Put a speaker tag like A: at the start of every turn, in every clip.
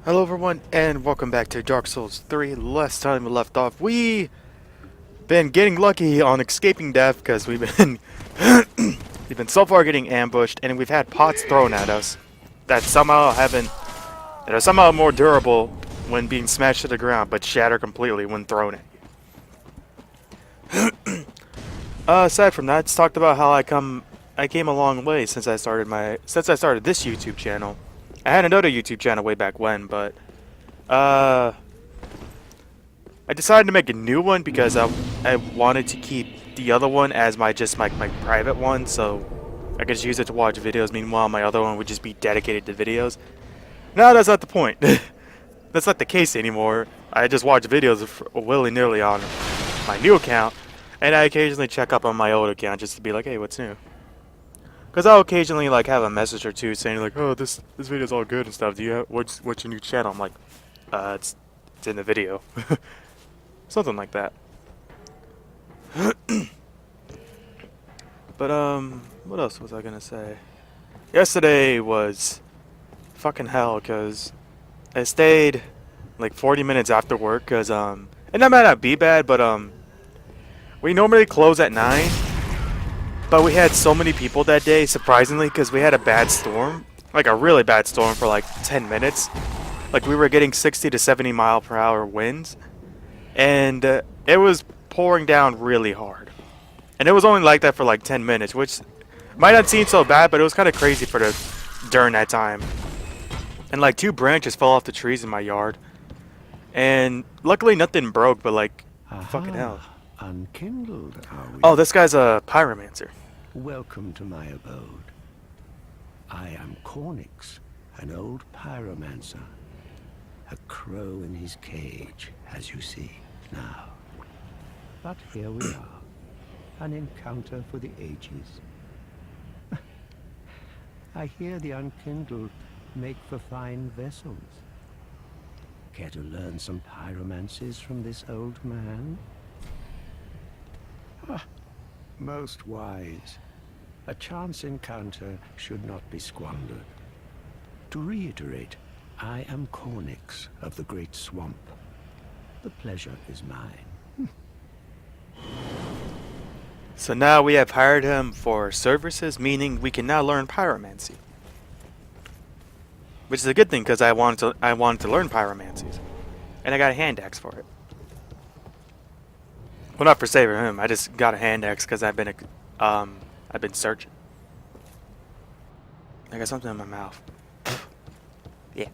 A: Hello everyone and welcome back to Dark Souls 3. Last time we left off, we been getting lucky on escaping death because we've been we've been so far getting ambushed and we've had pots thrown at us that are somehow more durable when being smashed to the ground but shatter completely when thrown at you. Aside from that, it's talked about how I came a long way since I started this YouTube channel. I had another YouTube channel way back when, but I decided to make a new one because I wanted to keep the other one as my private one, so I could just use it to watch videos. Meanwhile, my other one would just be dedicated to videos. No, that's not the point. That's not the case anymore. I just watch videos willy-nilly on my new account, and I occasionally check up on my old account just to be like, hey, what's new? Because I'll occasionally like have a message or two saying like, oh, this video's all good and stuff. Do you have what's your new channel? I'm like, it's in the video. Something like that. But what else was I gonna say? Yesterday was fucking hell because I stayed like 40 minutes after work because and that might not be bad, but we normally close at 9, but we had so many people that day, surprisingly, because we had a bad storm, like a really bad storm for like 10 minutes. Like we were getting 60 to 70 mile per hour winds, and it was pouring down really hard. And it was only like that for like 10 minutes, which might not seem so bad, but it was kind of crazy during that time. And like 2 branches fell off the trees in my yard, and luckily nothing broke, but like, fucking hell.
B: Unkindled, are we?
A: Oh, this guy's a pyromancer.
B: Welcome to my abode. I am Cornix, an old pyromancer. A crow in his cage, as you see now. But here we are. An encounter for the ages. I hear the unkindled make for fine vessels. Care to learn some pyromancies from this old man? Most wise. A chance encounter should not be squandered. To reiterate, I am Cornix of the Great Swamp. The pleasure is mine.
A: So now we have hired him for services, meaning we can now learn pyromancy. Which is a good thing because I wanted to learn pyromancies. And I got a hand axe for it. Well, not for saving him. I just got a hand axe because I've been searching. I got something in my mouth. Yeah,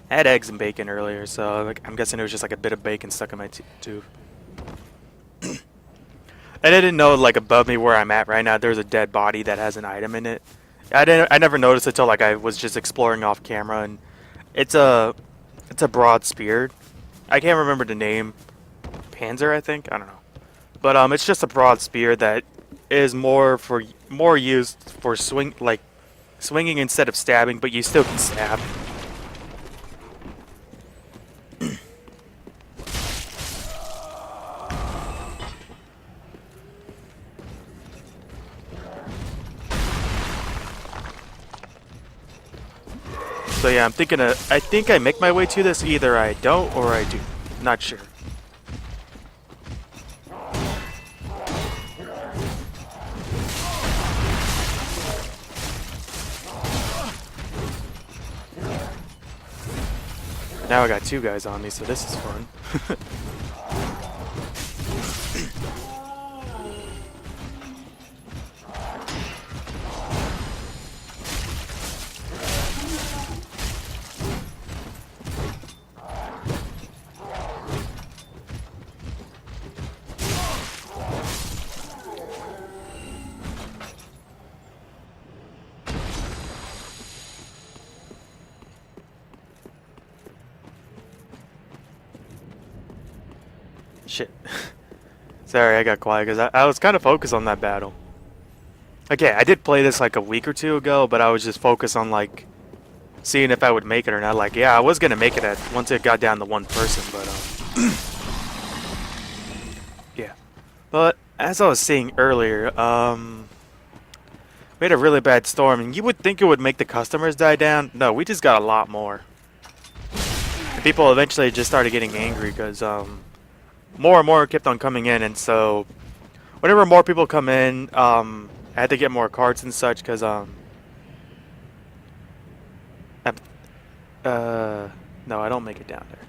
A: I had eggs and bacon earlier, so like, I'm guessing it was just like a bit of bacon stuck in my tooth. And I didn't know like above me where I'm at right now, there's a dead body that has an item in it. I never noticed it till like I was just exploring off camera, and it's a broad spear. I can't remember the name. Panzer, I think. I don't know. But it's just a broad spear that is more used for swinging instead of stabbing, but you still can stab. So yeah, I think I make my way to this. Either I don't or I do. Not sure. Now I got 2 guys on me, so this is fun. Shit. Sorry, I got quiet because I was kind of focused on that battle. Okay, I did play this like a week or 2 ago, but I was just focused on like seeing if I would make it or not. Like, yeah, I was gonna make it once it got down to 1 person, but yeah. But as I was saying earlier, we had a really bad storm, and you would think it would make the customers die down. No, we just got a lot more. And people eventually just started getting angry because more and more kept on coming in, and so whenever more people come in, I had to get more cards and such because no, I don't make it down there.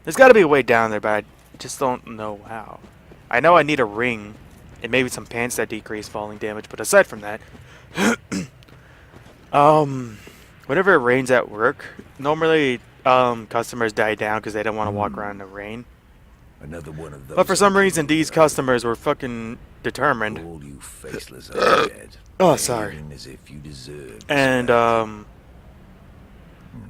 A: There's got to be a way down there, but I just don't know how. I know I need a ring and maybe some pants that decrease falling damage, but aside from that, whenever it rains at work, normally customers die down because they don't want to walk around in the rain.
C: Another one of those.
A: But for some reason, these customers were fucking determined.
C: All you faceless are dead.
A: Oh, sorry.
C: As if you deserve.
A: And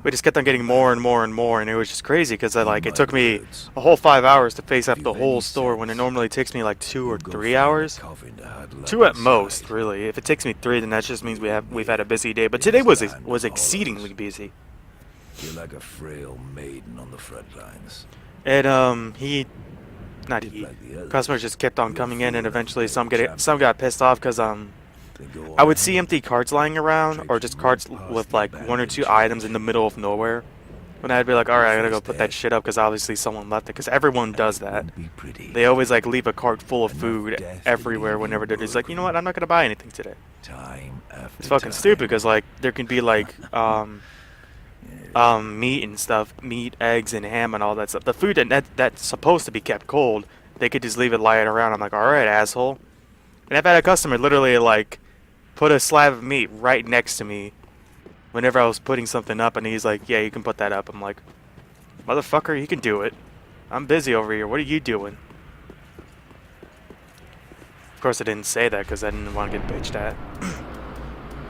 A: we just kept on getting more and more and more, and it was just crazy because it took me a whole 5 hours to face up the whole store when it normally takes me like 2 or 3 hours. 2 at most, really. If it takes me 3, then that just means we've had a busy day. But today was exceedingly busy.
C: You're like a frail maiden on the front lines.
A: And customers just kept on coming in, and eventually some got pissed off because I would see empty carts lying around, or just carts with like 1 or 2 items in the middle of nowhere. And I'd be like, alright, I gotta go put that shit up because obviously someone left it, because everyone does that. They always like leave a cart full of food everywhere whenever they're just like, you know what, I'm not gonna buy anything today. It's fucking stupid because like there can be like meat and stuff, meat, eggs, and ham and all that stuff. The food that's supposed to be kept cold, they could just leave it lying around. I'm like, alright, asshole. And I've had a customer literally like put a slab of meat right next to me whenever I was putting something up, and he's like, yeah, you can put that up. I'm like, motherfucker, you can do it. I'm busy over here. What are you doing? Of course I didn't say that because I didn't want to get bitched at.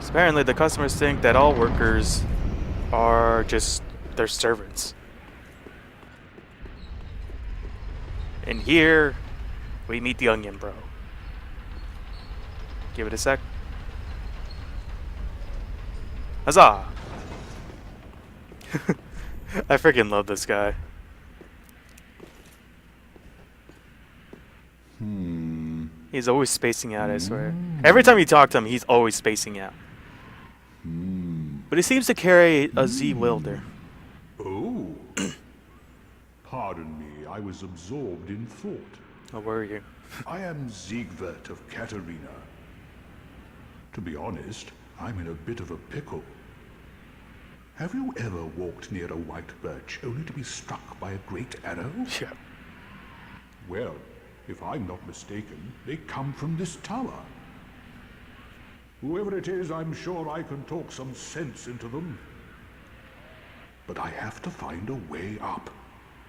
A: So apparently the customers think that all workers are just their servants. And here we meet the onion bro. Give it a sec. Huzzah! I freaking love this guy. He's always spacing out, I swear. Every time you talk to him, he's always spacing out. But he seems to carry a Z welder.
D: Oh. Pardon me, I was absorbed in thought.
A: Oh, where are you?
D: I am Siegwart of Katarina. To be honest, I'm in a bit of a pickle. Have you ever walked near a white birch only to be struck by a great arrow?
A: Yeah.
D: Well, if I'm not mistaken, they come from this tower. Whoever it is, I'm sure I can talk some sense into them. But I have to find a way up,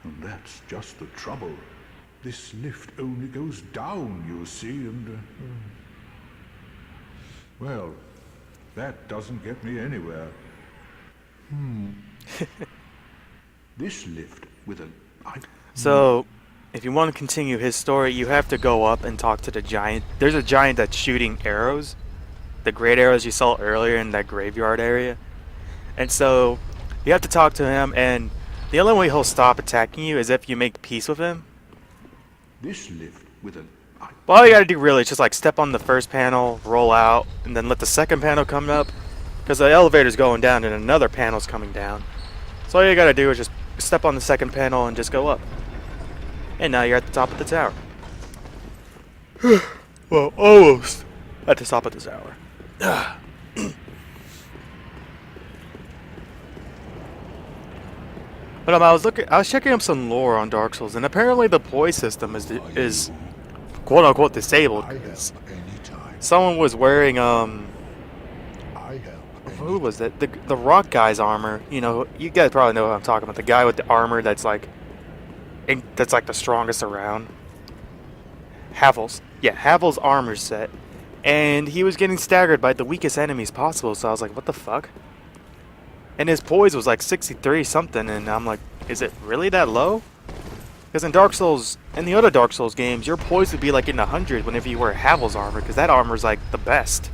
D: and that's just the trouble. This lift only goes down, you see, and... Well, that doesn't get me anywhere. This lift with a...
A: So, if you want to continue his story, you have to go up and talk to the giant. There's a giant that's shooting arrows. The great arrows you saw earlier in that graveyard area. And so, you have to talk to him, and the only way he'll stop attacking you is if you make peace with him.
D: This lift with a...
A: Well, all you gotta do really is just like step on the first panel, roll out, and then let the second panel come up. Because the elevator's going down and another panel's coming down. So all you gotta do is just step on the second panel and just go up. And now you're at the top of the tower. Well, almost at the top of the tower. But I was checking up some lore on Dark Souls, and apparently the poise system is quote unquote disabled. Someone was wearing who was that? The rock guy's armor. You know, you guys probably know what I'm talking about. The guy with the armor that's like the strongest around. Havel's. Yeah, Havel's armor set. And he was getting staggered by the weakest enemies possible, so I was like, what the fuck? And his poise was like 63 something, and I'm like, is it really that low? Because in Dark Souls, in the other Dark Souls games, your poise would be like in the hundreds whenever you wear Havel's armor, because that armor's like the best.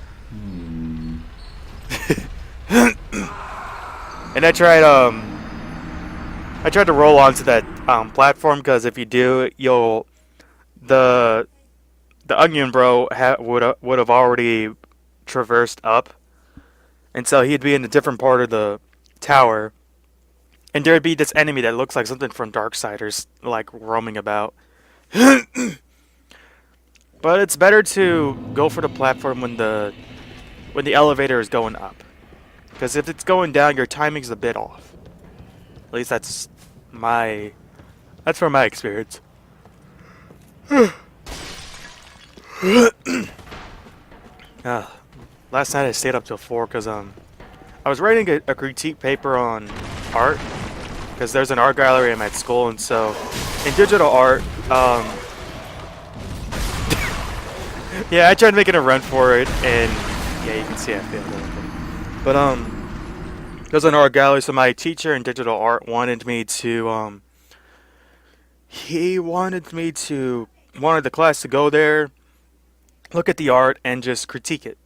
A: And I tried to roll onto that platform, because if you do, the onion bro would have already traversed up, and so he'd be in a different part of the tower, and there'd be this enemy that looks like something from Darksiders, like roaming about. But it's better to go for the platform when the elevator is going up, because if it's going down, your timing's a bit off. At least that's from my experience. Last night I stayed up till 4 because I was writing a critique paper on art, because there's an art gallery I'm at school, and so in digital art, yeah, I tried making a run for it, and yeah, you can see I failed a little bit. But there's an art gallery, so my teacher in digital art wanted me to wanted the class to go there, look at the art, and just critique it.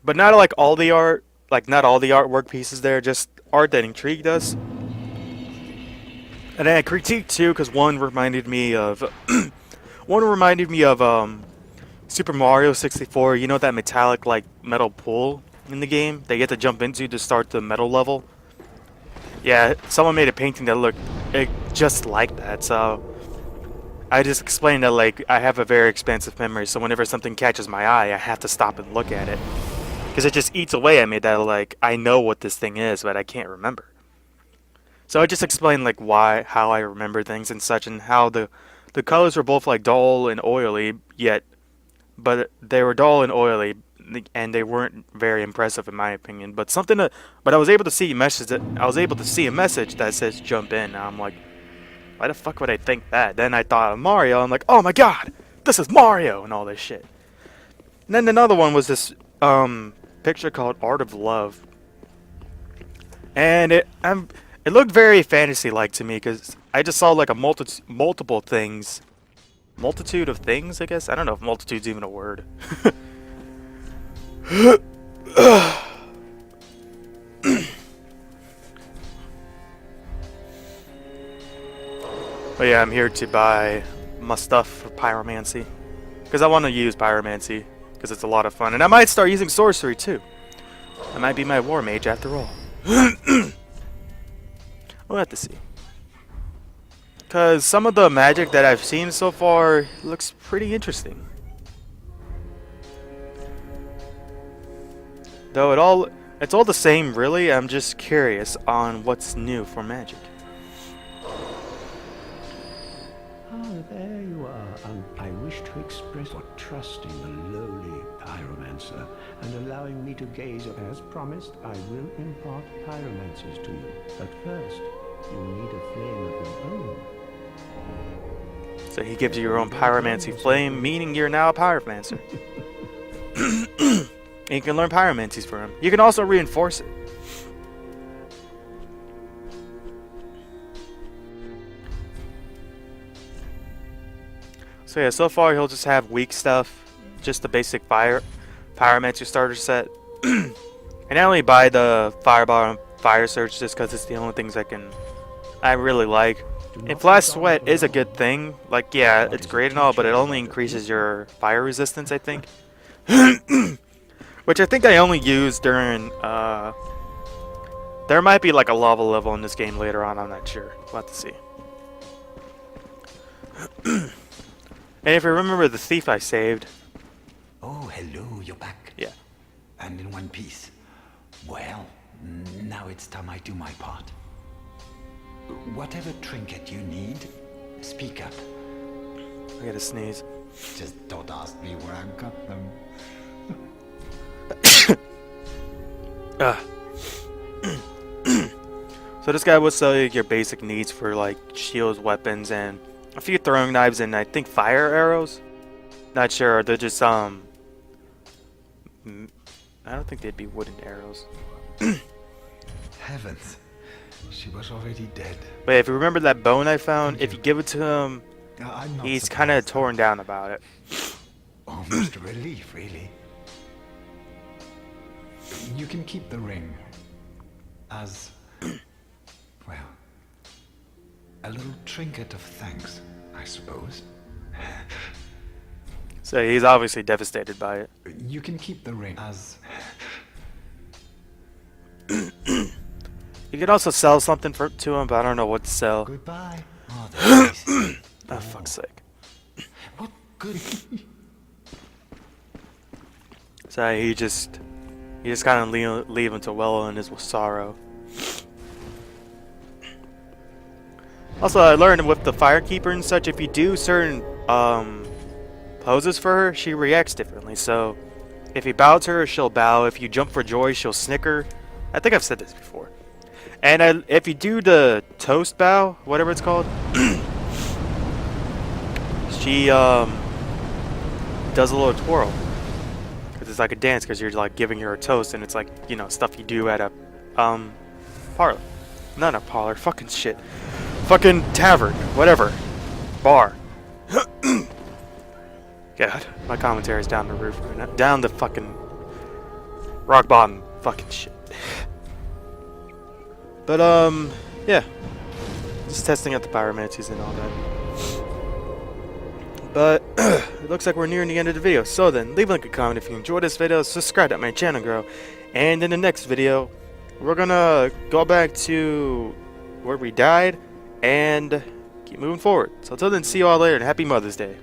A: But not like all the art, like not all the artwork pieces there, just art that intrigued us. And then I critiqued two, because one reminded me of Super Mario 64. You know that metallic like metal pool in the game that you have to jump into to start the metal level? Yeah, someone made a painting that looked just like that, so I just explained that like I have a very expansive memory, so whenever something catches my eye, I have to stop and look at it. Because it just eats away at me that like I know what this thing is, but I can't remember. So I just explained like how I remember things and such, and how the colors were both like dull and oily, but they were dull and oily, and they weren't very impressive in my opinion. But I was able to see a message that says jump in. And I'm like, why the fuck would I think that? Then I thought of Mario. I'm like, oh my god, this is Mario and all this shit. And then another one was this picture called Art of Love, and it looked very fantasy-like to me, because I just saw like a multitude of things, I guess. I don't know if multitude's even a word. But yeah, I'm here to buy my stuff for Pyromancy, because I want to use Pyromancy, because it's a lot of fun. And I might start using sorcery too. I might be my war mage after all. We'll have to see. Because some of the magic that I've seen so far looks pretty interesting. Though it's all the same really, I'm just curious on what's new for magic.
B: Ah, there you are. I wish to express for trusting the lowly Pyromancer and allowing me to gaze. As promised, I will impart Pyromancers to you. But first, you need a flame of your own.
A: So he gives you your own Pyromancy flame, meaning you're now a Pyromancer. And you can learn Pyromancies from him. You can also reinforce it. So yeah, so far he'll just have weak stuff, just the basic Pyromancer starter set. And I only buy the Fireball and Fire Surge just because it's the only things I really like. And Flash Sweat is a good thing. Like, yeah, it's great and all, but it only increases your fire resistance, I think. Which I think I only use during, there might be like a lava level in this game later on, I'm not sure. We'll have to see. And if you remember the thief I saved.
E: Oh, hello, you're back.
A: Yeah.
E: And in one piece. Well, now it's time I do my part. Whatever trinket you need, speak up.
A: I gotta sneeze.
E: Just don't ask me where I got them.
A: So this guy will sell you your basic needs for like shields, weapons, and a few throwing knives, and I think fire arrows. Not sure. They're just I don't think they'd be wooden arrows.
E: Heavens, she was already dead.
A: But if you remember that bone I found, if you give it to him,
E: I'm not
A: he's kind of
E: surprised.
A: torn down about it.
E: Almost a relief, really. You can keep the ring as, well, a little trinket of thanks, I suppose.
A: So he's obviously devastated by it.
E: You can keep the ring as...
A: You could also sell something to him, but I don't know what to sell.
E: Goodbye. Oh, there it is.
A: Oh, fuck's sake.
E: What good?
A: So he just kind of leave him to wallow in his sorrow. Also, I learned with the Firekeeper and such, if you do certain poses for her, she reacts differently. So if you bow to her, she'll bow. If you jump for joy, she'll snicker. I think I've said this before. And if you do the toast bow, whatever it's called, she does a little twirl. Because it's like a dance, because you're like giving her a toast, and it's like, you know, stuff you do at a parlor. Not a parlor, fucking shit. Fucking tavern, whatever. Bar. God, my commentary's down the roof right now. Down the fucking rock bottom fucking shit. But, yeah. Just testing out the pyromancies and all that. But, it looks like we're nearing the end of the video. So then, leave a like and comment if you enjoyed this video. Subscribe to my channel, girl. And in the next video, we're gonna go back to where we died and keep moving forward. So until then, see you all later and happy Mother's Day.